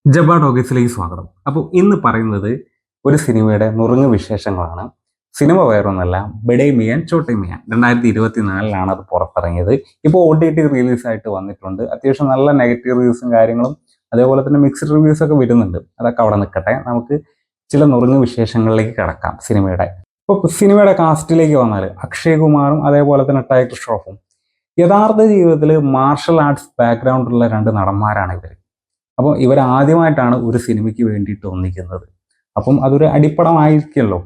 ജബ്ബാർ ടോക്കീസിലേക്ക് സ്വാഗതം. അപ്പോൾ ഇന്ന് പറയുന്നത് ഒരു സിനിമയുടെ നുറുങ്ങ് വിശേഷങ്ങളാണ്. സിനിമ വേറൊന്നല്ല, ബഡേ മിയാൻ ചോട്ടെ മിയാൻ. 2024 അത് പുറത്തിറങ്ങിയത്. ഇപ്പോൾ OTT റിലീസായിട്ട് വന്നിട്ടുണ്ട്. അത്യാവശ്യം നല്ല നെഗറ്റീവ് റിവ്യൂസും കാര്യങ്ങളും അതേപോലെ തന്നെ മിക്സ്ഡ് റിവ്യൂസ് ഒക്കെ വരുന്നുണ്ട്. അതൊക്കെ അവിടെ നിൽക്കട്ടെ. നമുക്ക് ചില നുറുങ്ങ് വിശേഷങ്ങളിലേക്ക് കടക്കാം സിനിമയുടെ. ഇപ്പോൾ സിനിമയുടെ കാസ്റ്റിലേക്ക് വന്നാൽ അക്ഷയ് കുമാറും അതേപോലെ തന്നെ ടൈഗർ ഷ്രോഫും യഥാർത്ഥ ജീവിതത്തിൽ മാർഷൽ ആർട്സ് ബാക്ക്ഗ്രൗണ്ടുള്ള രണ്ട് നടന്മാരാണ് ഇവർ. അപ്പോൾ ഇവർ ആദ്യമായിട്ടാണ് ഒരു സിനിമയ്ക്ക് വേണ്ടിയിട്ട് ഒന്നിക്കുന്നത്. അപ്പം അതൊരു അടിപ്പടമായിരിക്കുമല്ലോ.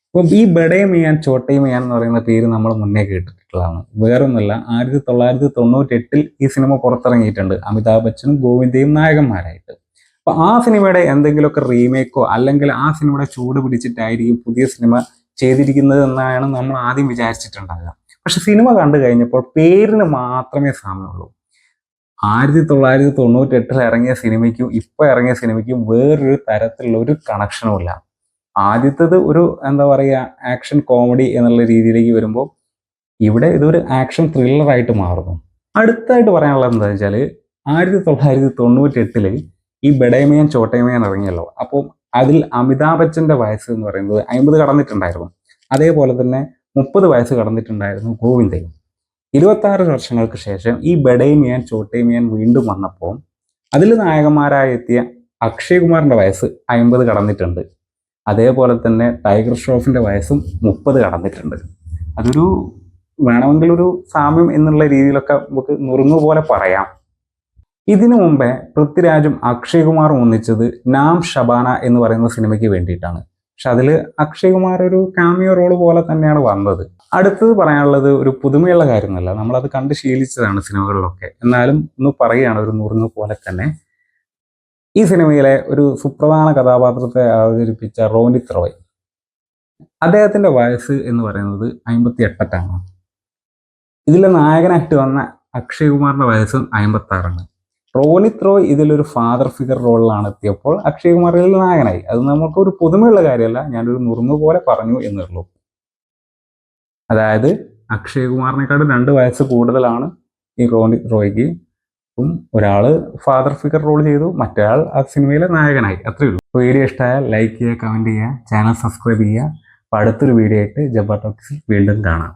അപ്പം ഈ ബഡേ മിയാൻ ചോട്ടെ മിയാൻ എന്ന് പറയുന്ന പേര് നമ്മൾ മുന്നേ കേട്ടിട്ടുള്ളതാണ്. വേറൊന്നുമല്ല, 1998 ഈ സിനിമ പുറത്തിറങ്ങിയിട്ടുണ്ട്, അമിതാഭ് ബച്ചനും ഗോവിന്ദയും നായകന്മാരായിട്ട്. അപ്പൊ ആ സിനിമയുടെ എന്തെങ്കിലുമൊക്കെ റീമേക്കോ അല്ലെങ്കിൽ ആ സിനിമയുടെ ചൂട് പിടിച്ചിട്ടായിരിക്കും പുതിയ സിനിമ ചെയ്തിരിക്കുന്നത് എന്നാണ് നമ്മൾ ആദ്യം വിചാരിച്ചിട്ടുണ്ടാകുക. പക്ഷെ സിനിമ കണ്ടു കഴിഞ്ഞപ്പോൾ പേരിന് മാത്രമേ സാമ്യമുള്ളൂ. 1998 ഇറങ്ങിയ സിനിമയ്ക്കും ഇപ്പൊ ഇറങ്ങിയ സിനിമയ്ക്കും വേറൊരു തരത്തിലുള്ള ഒരു കണക്ഷനും ഇല്ല. ആദ്യത്തേത് ഒരു എന്താ പറയുക, ആക്ഷൻ കോമഡി എന്നുള്ള രീതിയിലേക്ക് വരുമ്പോൾ ഇവിടെ ഇതൊരു ആക്ഷൻ ത്രില്ലറായിട്ട് മാറുന്നു. അടുത്തായിട്ട് പറയാനുള്ളത് എന്താ വെച്ചാൽ, 1998 ഈ ബഡേമിയൻ ചോട്ടേമിയൻ ഇറങ്ങിയല്ലോ. അപ്പോൾ അതിൽ അമിതാഭ് ബച്ചന്റെ വയസ്സ് എന്ന് പറയുന്നത് 50 കടന്നിട്ടുണ്ടായിരുന്നു. അതേപോലെ തന്നെ 30 വയസ്സ് കടന്നിട്ടുണ്ടായിരുന്നു ഗോവിന്ദയും. 26 വർഷങ്ങൾക്ക് ശേഷം ഈ ബഡേ മിയാൻ ചോട്ടെ മിയാൻ വീണ്ടും വന്നപ്പോൾ അതിൽ നായകന്മാരായി എത്തിയ അക്ഷയ് കുമാറിന്റെ വയസ്സ് 50 കടന്നിട്ടുണ്ട്. അതേപോലെ തന്നെ ടൈഗർ ഷ്രോഫിന്റെ വയസ്സും 30 കടന്നിട്ടുണ്ട്. അതൊരു വേണമെങ്കിൽ ഒരു സാമ്യം എന്നുള്ള രീതിയിലൊക്കെ നമുക്ക് നുറുങ്ങു പോലെ പറയാം. ഇതിനു മുമ്പേ പൃഥ്വിരാജും അക്ഷയ് കുമാറും ഒന്നിച്ചത് നാം ഷബാന എന്ന് പറയുന്ന സിനിമയ്ക്ക് വേണ്ടിയിട്ടാണ്. പക്ഷെ അതിൽ അക്ഷയ് കുമാർ ഒരു കാമിയോ റോള് പോലെ തന്നെയാണ് വന്നത്. അടുത്തത് പറയാനുള്ളത് ഒരു പുതുമയുള്ള കാര്യമൊന്നുമല്ല, നമ്മളത് കണ്ട് ശീലിച്ചതാണ് സിനിമകളിലൊക്കെ. എന്നാലും ഒന്ന് പറയുകയാണ് ഒരു നുറുങ്ങ് പോലെ തന്നെ. ഈ സിനിമയിലെ ഒരു സുപ്രധാന കഥാപാത്രത്തെ അവതരിപ്പിച്ച റോനിത് റോയ്, അദ്ദേഹത്തിന്റെ വയസ്സ് എന്ന് പറയുന്നത് 58 ഇതിലെ നായകനായിട്ട് വന്ന അക്ഷയ് കുമാറിന്റെ വയസ്സും 56. റോനിത് റോയ് ഇതിലൊരു ഫാദർ ഫിഗർ റോളിലാണ് എത്തിയപ്പോൾ അക്ഷയ് കുമാർ ഇതിൽ നായകനായി. അത് നമുക്ക് ഒരു പുതുമയുള്ള കാര്യമല്ല, ഞാനൊരു നുറുങ്ങ് പോലെ പറഞ്ഞു എന്നുള്ളൂ. അതായത് അക്ഷയ് കുമാറിനെക്കാളും 2 വയസ്സ് കൂടുതലാണ് ഈ റോനിത് റോയ്ക്ക്. അപ്പം ഒരാള് ഫാദർ ഫിഗർ റോൾ ചെയ്തു, മറ്റേയാൾ ആ സിനിമയിലെ നായകനായി. അത്രയേ ഉള്ളൂ. വീഡിയോ ഇഷ്ടമായാൽ ലൈക്ക് ചെയ്യുക, കമന്റ് ചെയ്യുക, ചാനൽ സബ്സ്ക്രൈബ് ചെയ്യുക. അപ്പോൾ അടുത്തൊരു വീഡിയോ ആയിട്ട് ജബ്ബാർ ടോക്കീസിൽ വീണ്ടും കാണാം.